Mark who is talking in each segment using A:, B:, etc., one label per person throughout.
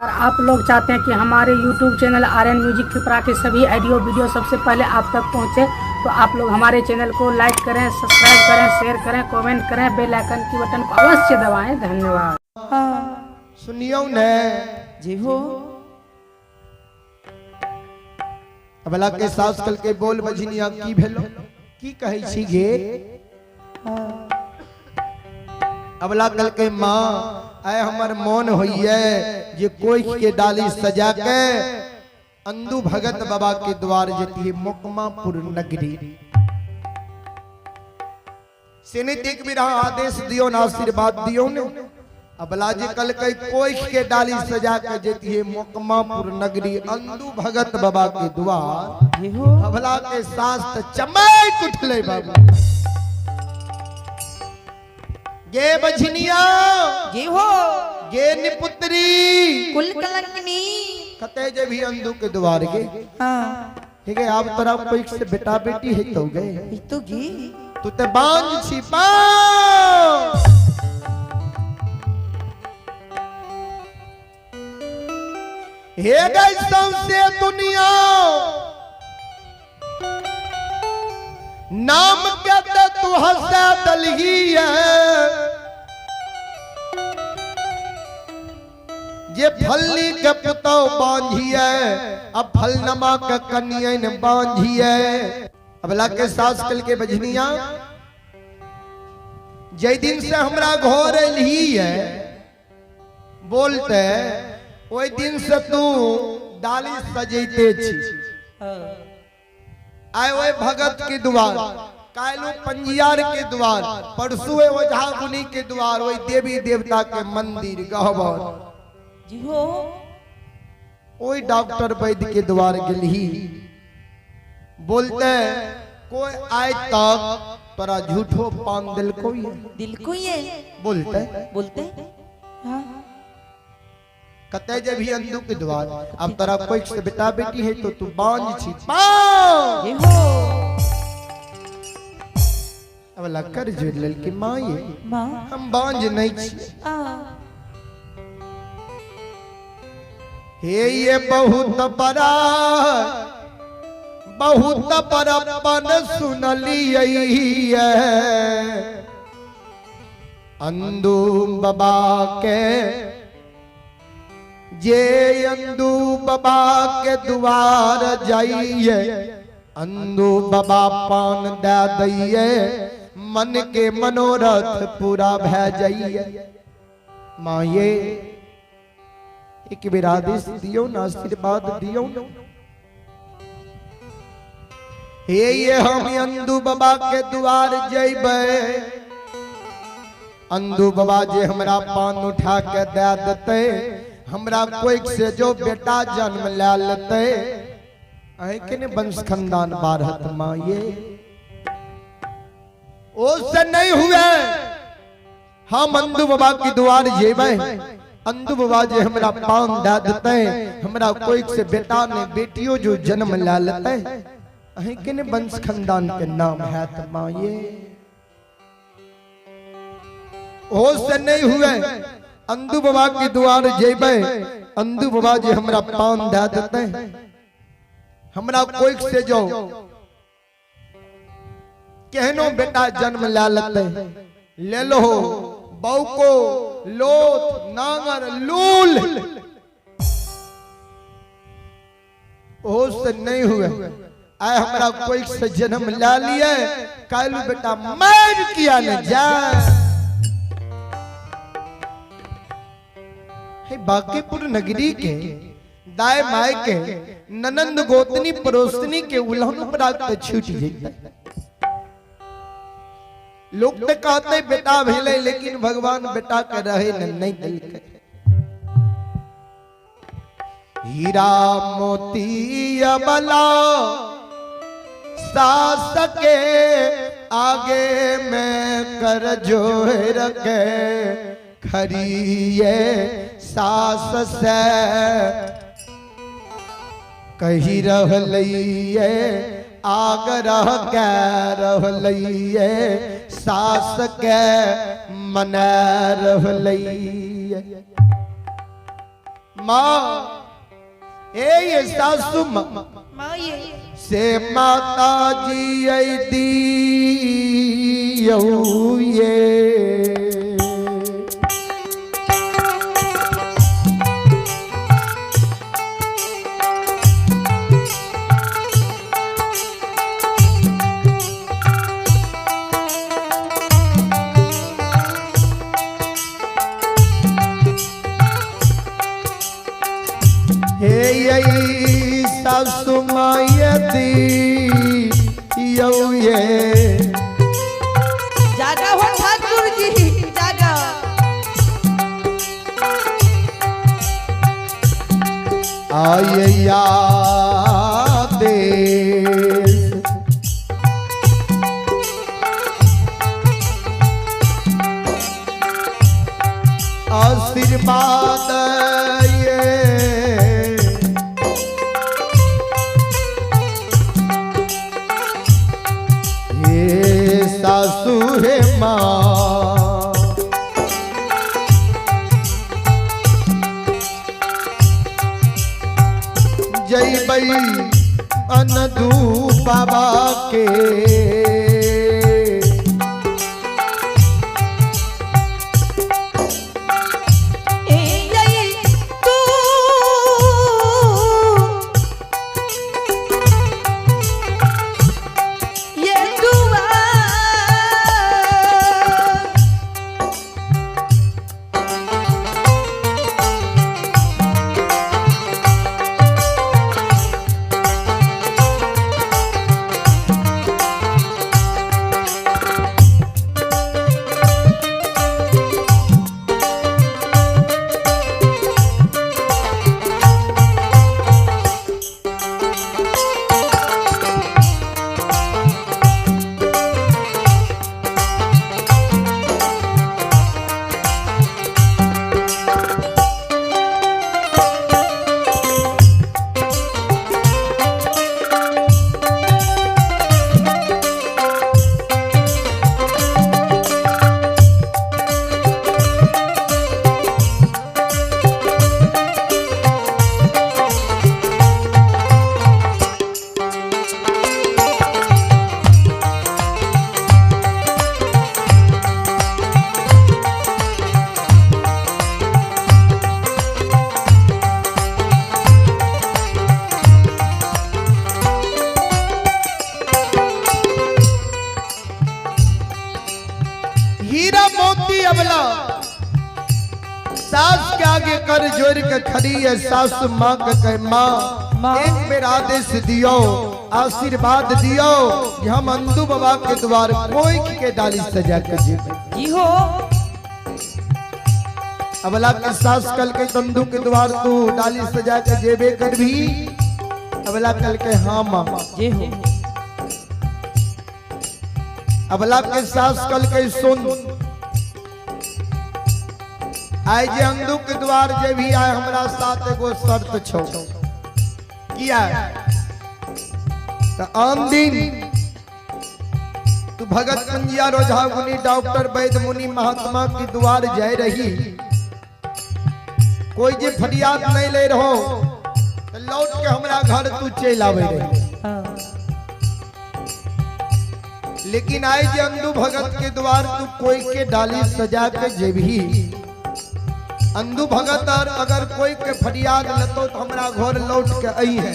A: और आप लोग चाहते हैं कि हमारे YouTube channel Aryan music Tripura के सभी ऑडियो वीडियो सबसे पहले आप तक पहुंचे, तो आप लोग हमारे चैनल को लाइक करें, सब्सक्राइब करें, शेयर करें, कमेंट करें, बेल आइकन की बटन को अवश्य दबाएं। धन्यवाद।
B: सुनियो ने
C: जी हो
B: अबला के सास कल के बोल बजनिया की भेलो की कहै छी गे अबला कल के माँ आय हमर मन होइए जे कोई के डाली सजा के अंदू भगत बाबा के द्वार जती मुकमापुर नगरी सेने देख भी रहा आदेश दियो न आशीर्वाद दियो न अबला जे कल के कोई के डाली सजा के जती है मुकमापुर नगरी अंदू भगत बाबा के द्वार अबला के सास त चमक उठले बाबू गे बझनिया
C: जी हो
B: गे निपुत्री
C: कुल कलंकनी
B: कते जे भी अंदू के द्वार गे ठीक है आप तरफ कोई से बेटा बेटी है तो गए
C: तो गी
B: तू ते बांझ छिपा हे गई सौसे दुनिया नाम कहते तू हंसा दलही है ये फल्ली के पुतो बांझिए अब फलनमा के कन्या बांझिए अबला के सास कल के बजनिया जय दिन से हमरा घर एलही है बोलते ओई दिन से तू डाली सजैते छी आए ओए भगत के द्वार कालू पंजियार के द्वार परसू ओझा मुनि के द्वार ओई देवी देवता के मंदिर गहबर
C: जी हो
B: ओई डॉक्टर वैद्य के द्वार गेलही बोलते कोई आए तक तोरा झूठो पान दिल को
C: ये बोलते हाँ
B: कते जे भी अंदू के द्वार अब तोरा कोई से बेटा बेटी है तो तू बांझ छी पाओ
C: जी हो
B: अब लकर जोड़ लेल के मां ये
C: मां
B: हम बांझ नहीं छी हे ये बहुत बड़प्पन सुनलिए अंदू बाबा के जे अंदू बाबा के द्वार जाइए अंदू बाबा पान दे दैये मन के मनोरथ पूरा भै जाइए माँ ये एक बेर आदेश दियो न आशीर्वाद दियो न हे ये हम अंदू बाबा के द्वार जइबे अंदू बाबा जे हमरा पान उठा के दे देते हमरा कोई से जो बेटा जन्म ले लेते अहे के ने वंश खानदान बारहत मां ये ओ से नहीं हुए हम अंदू बाबा के द्वार जेबे अंदू बाबा जे हमरा पान दे देते हमरा कोई से बेटा ने बेटियों जो जन्म ले लेते अहे के ने वंश खानदान के नाम है त मां ये ओ से नहीं हुए अंदू बाबा के द्वार जेबे अंदू बाबा जे हमरा पान दे देते हमरा कोई से जो कहनो बेटा जन्म ले लेते ले लो बौको लोथ नांगर लूल ओ से नहीं हुए आए हमरा कोई से जन्म ले लिए कालू बेटा मैं किया न जाए बांकीपुर नगरी के दाय माय के ननंद गोतनी परोसनी के उल्हन प्राप्त छूट जाता लोग तो कहते बेटा भेले लेकिन भगवान बेटा के रहे नहीं दिल के हीरा मोती अबला सास के आगे में कर जोर के खरिए सास से कही रहलिए आग्रह के रहलिए सास के मना रहलिए माँ ये सासू माँ
C: माँ ये
B: से माता जी आई दी ये हे यही सासु मायती ये
C: जागा हो ठाकुर जी जागा
B: आये याद आशीर्वाद ये सासू है माँ जय बई अनदू बाबा के हीरा मोती अबला सास के आगे कर जोड़ के खड़ी है सासु माँ के कहे माँ एक बेर आदेश दियो आशीर्वाद दियो कि हम अंदू बाबा के द्वार कोई के डाली सजा के जीवे
C: जी हो
B: अबला के सास कल के अंदू के द्वार तू डाली सजा के जेबे कर भी अबला कल के हाँ माँ
C: जी हो
B: अबला के सास कल के सुन आए जे अंदू के द्वार जे भी आए हमरा साथ एगो शर्त छो किया तो आम दिन तू भगत कंजिया रोझा मुनि डॉक्टर वैद्य मुनि महात्मा की द्वार जाए रही कोई जे फरियाद नहीं ले रहो तो लौट के हमरा घर तू चल आवे रही लेकिन आए जे अंदू भगत के द्वार तू कोई के डाली सजा के जेबी अंदू भगत और अगर कोई के फरियाद लतो तो हमरा घर लौट के आई है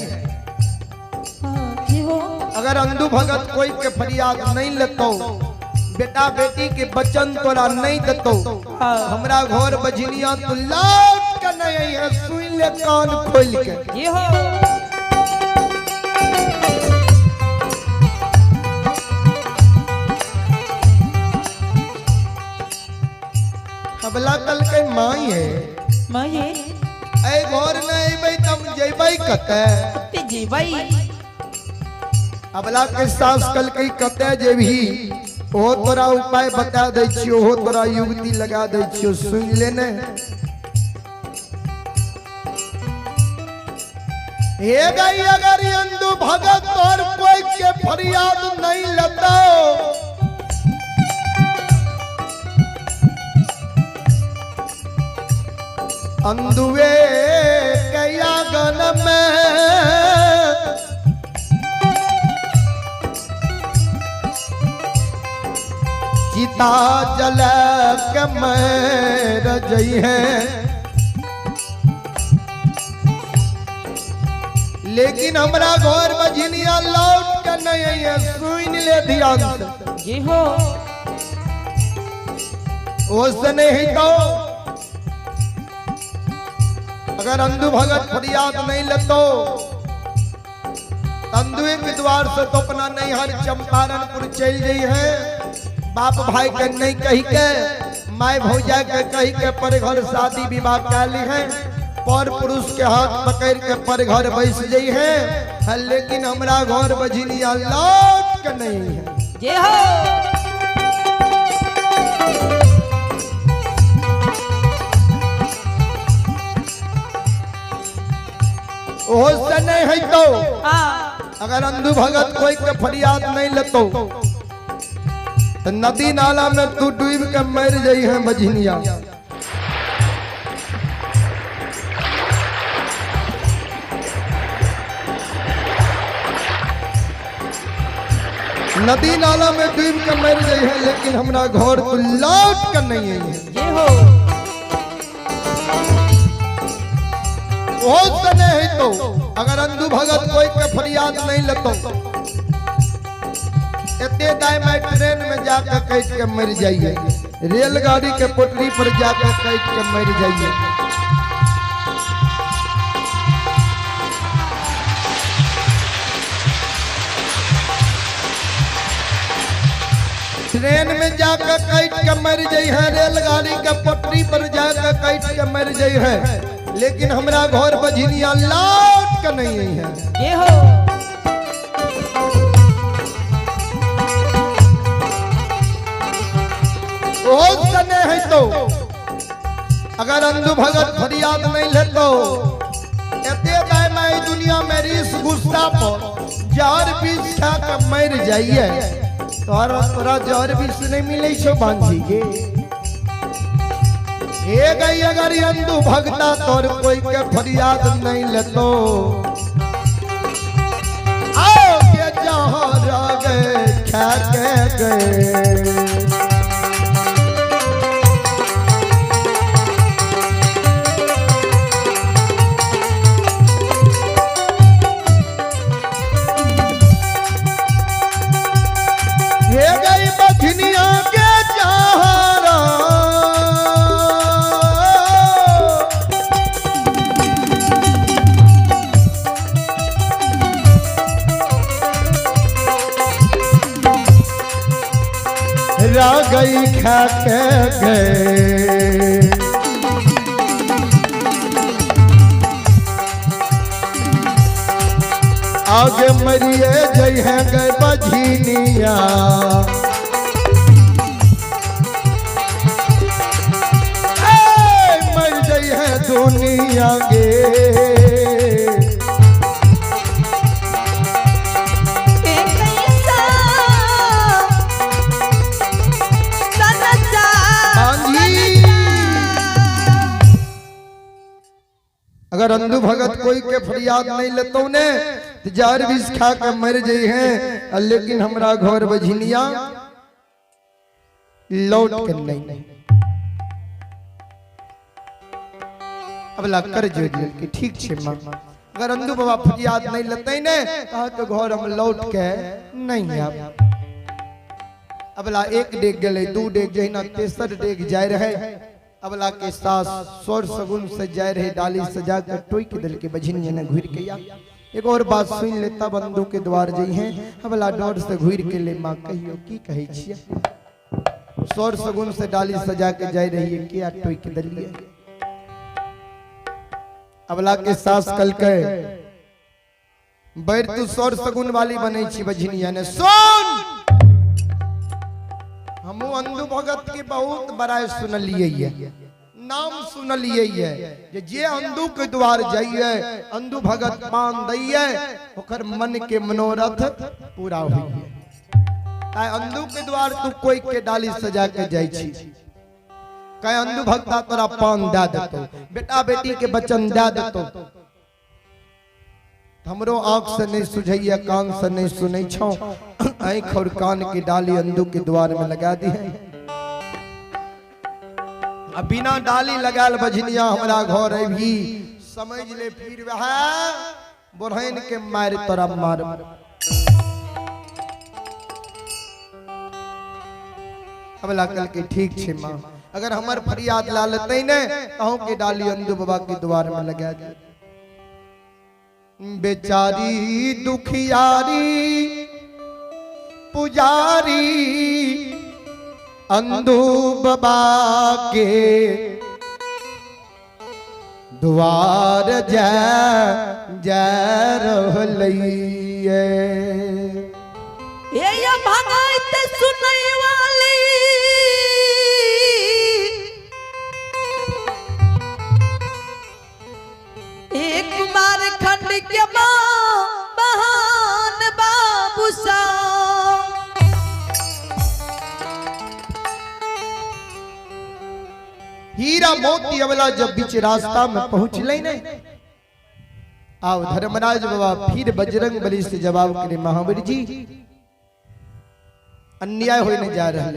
C: जी हो
B: अगर अंदू भगत कोई के फरियाद नहीं लतो बेटा बेटी के बचन तोरा नहीं दतो हमरा घर बजनिया तू लौट के नहीं आई है सुन ले कान खोल के
C: जी हो
B: अबला कल के माई है
C: माँ ये
B: ऐ घर में अबे तब जेबै कते
C: ते जी भाई
B: अबला के सास कल के कते जेबही ओ तोरा उपाय बता दै छियो ओ तोरा युक्ति लगा दै छियो सुन लेने हे गई अगर अंदू भगत और कोई के फरियाद नहीं लतो अंदुए सीता जल के मैर जई है। लेकिन हमरा घर में झिनिया लौट के नहीं है, सुन ले ध्यान से
C: जी हो
B: उससे नहीं तो अगर अंधु भगत फरियाद नहीं लेतो, अंधुए के द्वार से तो अपना नैहर चंपारणपुर चल गई है। बाप भाई के नहीं कही के, माय भौजा के कही के पर घर शादी विवाह कर ली है, पर पुरुष के हाथ पकड़ के पर घर बैस गई है। लेकिन हमरा घर बझिनिया लौट के नहीं है।
C: जी हो
B: से नहीं है तो
C: हाँ
B: अगर अंधु भगत कोई के फरियाद नहीं लेतो तो नदी नाला में तू डूब के मर जाई है बझिनिया। नदी नाला में डूब के मर जाई है, लेकिन हमरा घर को लौट कर नहीं आई है।
C: जी हो
B: नहीं तो अगर अंधु भगत कोई के फरियाद नहीं लेतो, इतने दाई में ट्रेन में जाकर कैद के मर जाइए, रेलगाड़ी के पटरी पर जाकर कैद के मर जाइए। ट्रेन में जाकर कैद के मर जाई है, रेलगाड़ी के पटरी पर जाकर कैद के मर जाई है। लेकिन हमरा घर बझिनिया लौट के नहीं है।
C: ये हो
B: सने है तो अगर अंधु भगत फरियाद नहीं लेतो, एते दाई में दुनिया में रिस गुस्सा पर जहर विष खा के मर जाइए। तोरा जहर विष नहीं मिले छो बांझी के हे गई अगर अंधु भगता तोर कोई के फरियाद नहीं लेतो, आओ के जहाँ रह गए खा के गए। हे गई बझनिया के जहाँ रह गई खा के गए। आगे मरिए जई है गए बझिनिया, मर जई है दुनिया गे। अगर अंधु भगत कोई के फरियाद नहीं लेतो ने तो जहर विष खा के मर जाई है। लेकिन हमरा घर बझिनिया लौट के नहीं। अबला कर जोड़ के ठीक छे मां, अगर अंधु बाबा फरियाद नहीं लेते ने कहा के घर हम लौट के नहीं आब। अबला एक डेग गेले, दू डेग जहिना तेसर डेग जाय रहे। अबला के सास स्वर सगुन से जाय रहे, डाली सजा कर टोक दिल के बझिनिया ने घुर के या। एक और बात सुन लेता बंधु के द्वार जई हैं। अबला डोर से घुर के ले मां कहियो की कहै छियै। स्वर सगुन से डाली सजा के जाय रही है, किया टोक दिलिए। अबला के सास कल के बैर तू स्वर सगुन वाली बनै छी बझिनिया ने सुन। हमू अंधु भगत की बहुत बड़ा सुनलिए है, नाम सुनलिए है। जे अंधु के द्वार जाइए, अंधु भगत पान दैये, ओकर मन के मनोरथ पूरा होइए। ताय अंधु के द्वार तू कोई के डाली सजा के जाई छी, कहे अंधु भक्ता तोरा पान दे देतो, बेटा बेटी के वचन दे देतो। हमरो आंख से नहीं सुझैया, कान से नहीं सुनै छौ। आँख और कान की डाली अंधु के द्वार में लगा दी है। अब बिना डाली लगाल बजनिया हमरा घर भी समझ ले फिर वह बोरहन के मार तोरा मार अब लागल के ठीक छे मां अगर हमर फरियाद ला लेते ने कहूं के डाली अंधु बाबा के द्वार में लगा दे बेचारी दुखियारी पुजारी अंधु बाबा के द्वार जा रहलिए
C: ये भगाइत सुनई वाली एक बार खंड के बहान बाबू सा
B: हीरा मोती अवला जब बीच रास्ता में पहुंच ले ने आओ धर्मराज बाबा फिर बजरंग बली से जवाब करे महावीर जी अन्याय होने जा रहा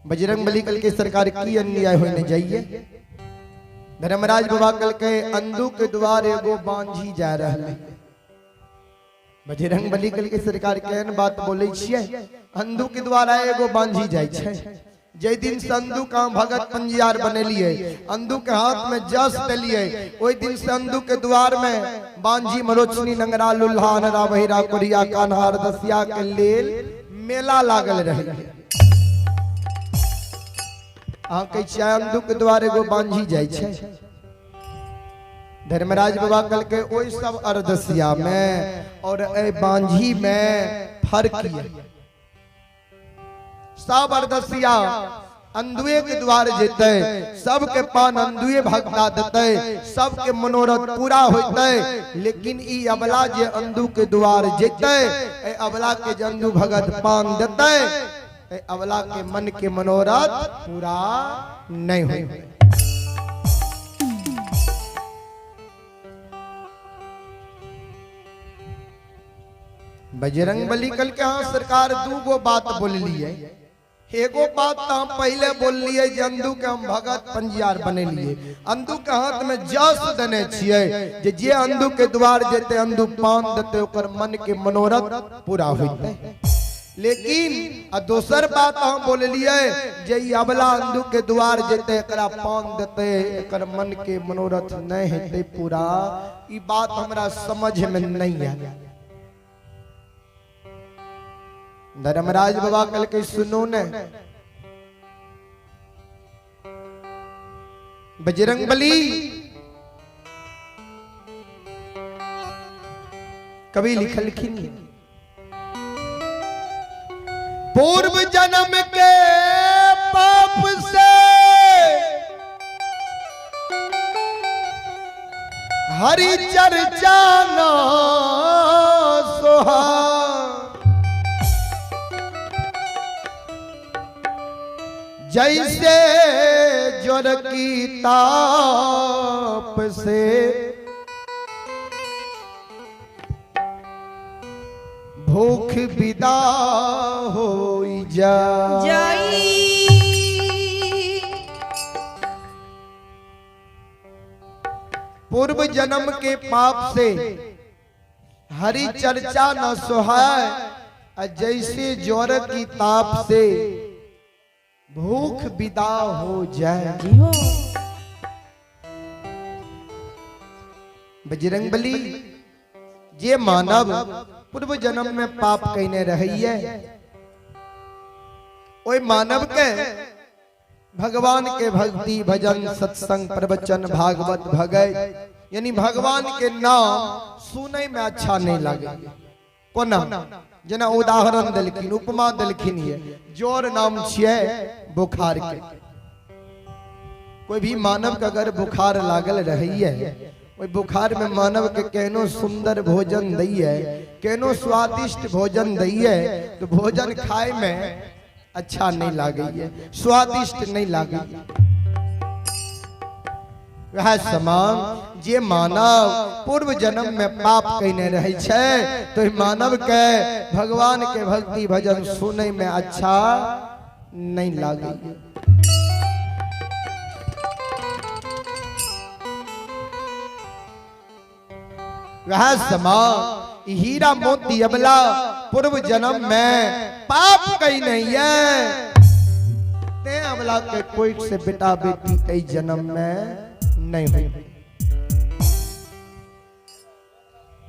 B: बजरंग बली कल के सरकार की अन्याय होने जाइए धर्मराज बाबा कल के अंधु के द्वार एगो बांझी जा रहा बजरंग बली कल के सरकार केहन बात बोले छिए अंधु के द्वारा एगो बांझी जाय छै जय दिन से अंधु का भगत पंजियार बनेलिए अंधु के हाथ में जस दिलिए ओई दिन से अंधु के द्वार में बांझी मरोचनी नंगरा लुल्हा नरा बहिरा कोरिया कान्हार दसिया के लेल मेला लागल रहे कह अंधु के द्वार एगो बांझी जाय छै धर्मराज बाबा कल के ओई सब अर्धसिया में और ए बांझी में फर्क है सब अर्धसिया अंधुए के द्वार जेते सबके पान अंधुए भगता देते सबके मनोरथ पूरा होते लेकिन ई अबला जे अंधु के द्वार जेते ए अबला के जे अंधु भगत पान देते ए अबला के मन के मनोरथ पूरा नहीं होते बजरंग बली कल के हाँ सरकार दूगो बात बोल लिए एगो बात तो हम पहले बोल लिए अंधु के हम भगत पंजियार बने लिए अंधु के हाथ में जस देने छिए जे अंधु के द्वार जेते अंधु पान देते ओकर मन के मनोरथ पूरा होते लेकिन दोसर बात हम बोल लिए जे अबला अंधु के द्वार जेते एकरा पान देते एकर मन के मनोरथ नहीं हेते पूरा ई बात हमरा समझ में नहीं आया धर्मराज बाबा कल के सुनो ने बजरंग बली कवि लिखलखिन पूर्व जन्म के पाप से हरि चर्चा न सोहा जैसे ज्वर की ताप से भूख विदा हो जाई पूर्व जन्म के पाप से हरि चर्चा न सोहाय जैसे ज्वर की ताप से भूख विदा हो जाए बजरंग बली जे मानव पूर्व जन्म में पाप कहने रही है ओए मानव के भगवान के भक्ति भजन सत्संग प्रवचन भागवत भगत यानी भगवान के नाम सुने में अच्छा नहीं लगे कोना जना उदाहरण दलखिन उपमा दलखिन है जोर नाम छिए बुखार के कोई भी मानव का अगर बुखार लागल रही है ओई बुखार में मानव के केनो सुंदर भोजन दई है केनो स्वादिष्ट भोजन दई है तो भोजन खाए में अच्छा नहीं लागे है स्वादिष्ट नहीं लागे वह समान जे मानव पूर्व जन्म में पाप कहने रहे छे तो मानव के भगवान के भक्ति भजन सुने में अच्छा नहीं लागे वह समान हीरा मोती अबला पूर्व जन्म में पाप कहीं नहीं है। ते अबला के कोई से बेटा बेटी कई जन्म में नहीं हुई।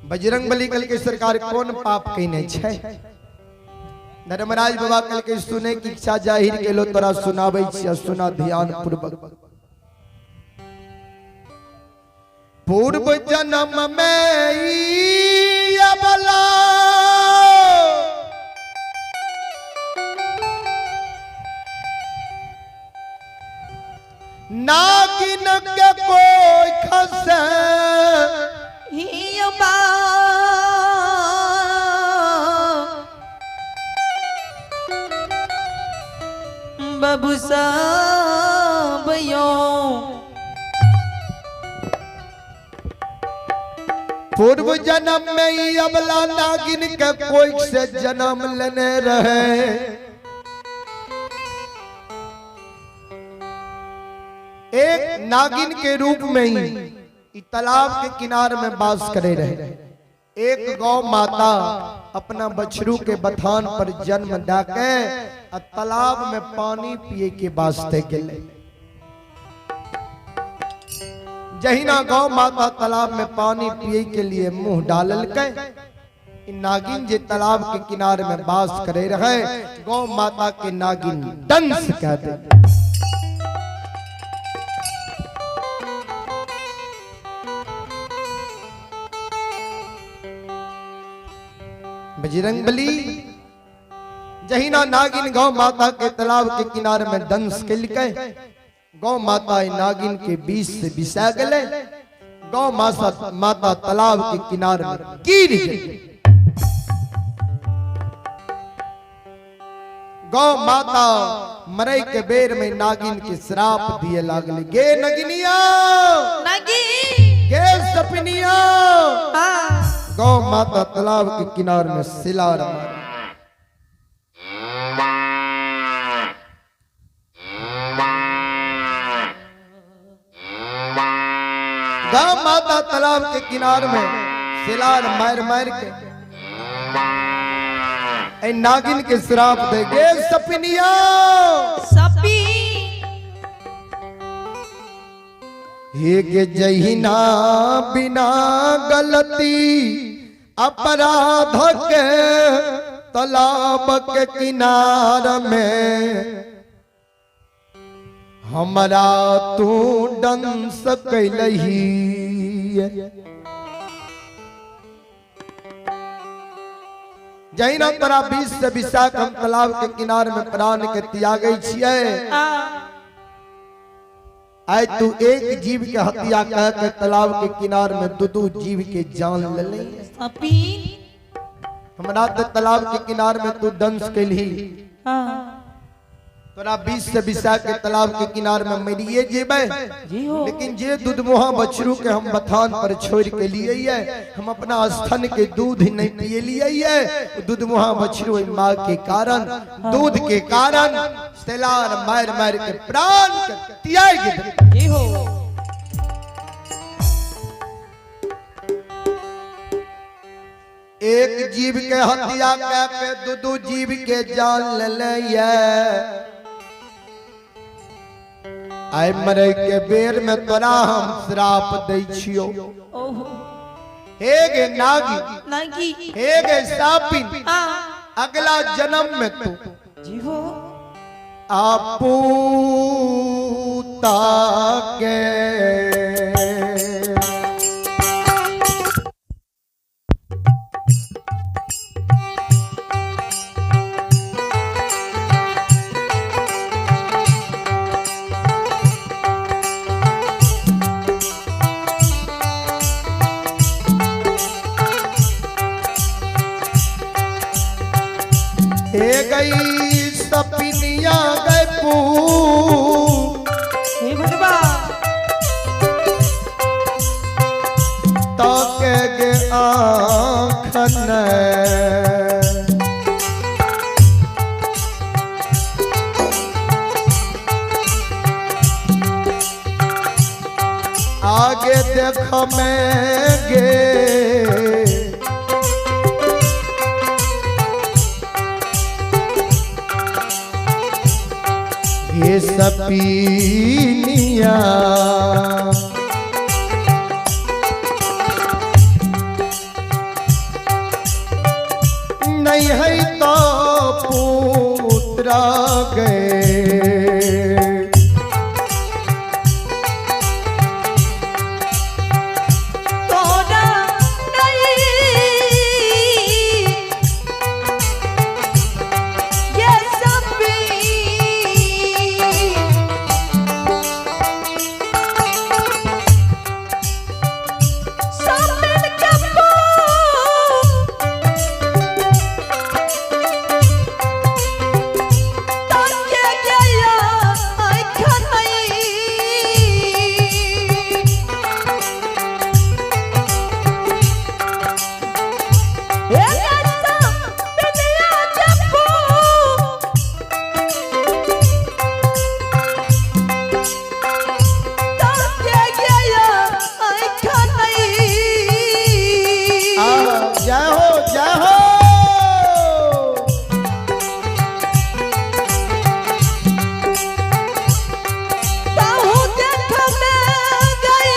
B: बजरंग बली कल के सरकार कौन पाप कहीं नहीं छे। धर्मराज बाबा कल के सुने की इच्छा जाहिर के लो तोरा सुनाबै छिया, सुना ध्यान पूर्वक। पूर्व जन्म में ई अबला नागिन के कोई खसे
C: ही बा बाबू साहब यो
B: पूर्व जन्म में ही अबला नागिन के कोई से जन्म लेने रहे। एक नागिन के रूप में ही तालाब के किनारे में वास करे रहे। एक गौ माता अपना बछरू के बथान पर जन्म डाके तालाब में पानी पिए के वास्ते गेले। जहिना गौ माता तालाब में पानी पिए के लिए मुंह डालल के नागिन जे तालाब के किनारे में वास करे रहे, गौ माता के नागिन दंश कहते। बजरंग बली जहिना नागिन गौ माता के तालाब के किनारे में दंश के लिखे, गौ माता नागिन के बीच से बिसा गले। गौ माता तालाब के किनारे में गिर गई। गौ माता मरई के बेर में नागिन के श्राप दिए लागले। गे नगिनिया
C: नगी
B: गे सपनिया। गौ माता तालाब के किनारे में सिलार मारी। गौ माता तालाब के किनारे में सिलार मार मार के नागिन के श्राप दे। गे सपनिया
C: सपी
B: हे गे जहिना बिना गलती अपराध के तालाब के किनार में हमरा तू दंश कैलही। जहिना तोरा बीच से विशाख हम तालाब के किनारे में प्राण के त्यागै छियै। आय तू एक जीव के हत्या कह के तालाब के किनारे में दू जीव के जान ले ले।
C: सपी
B: हमरा तो तालाब के किनारे में तू दंश कैलही। तोरा बीच से विशाख के तालाब के किनारे में मरिए जेबे। लेकिन जे दूधमुहा बछरू के हम बथान पर छोड़ के लिए है, हम अपना स्तन के दूध नहीं पिए लिए है। दूधमुहा बछरू माँ के कारण, दूध के कारण सेलार मार मार के प्राण के त्याग दे। एक जीव के हत्या के दू जीव के जान ले ले। आय मरे के बेर में तोरा हम श्राप दै छियो। हे गे नागी
C: नगी
B: हे गे सापिन, अगला जन्म में तू
C: जीवो
B: आपूता के गई सपिनिया गए पू।
C: हे भगवान
B: ताके गे आँखन आगे देख बमेंगे। ये सपीनिया नहीं है तो पुत्र गए।
C: तोरा नहीं ये सभी सामने कबो ताके गया आई खनई ऐसा दुनिया जबो ताके गया आई खनई
B: जय हो जय हो।
C: ताहू देख में गई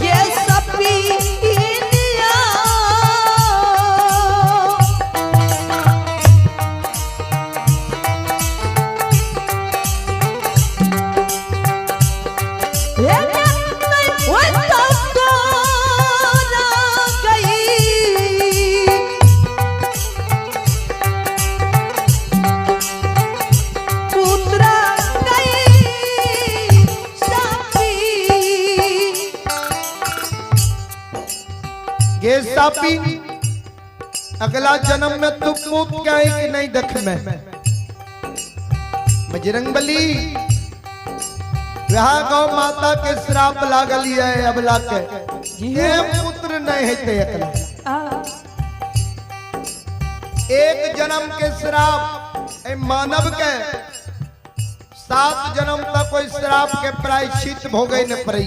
C: ये सपीनिया ये नहीं वो तो ना गई पुत्रा गई सापी
B: ये सापी अगला जन्म में तू पूत क्या है कि नहीं देख में बजरंगबली यहाँ गौ माता के श्राप लागल है अबला के ये पुत्र नहीं है ते अकला। एक जन्म के श्राप ए मानव के 7 जन्म तक कोई श्राप के प्रायश्चित भोगे न पड़े।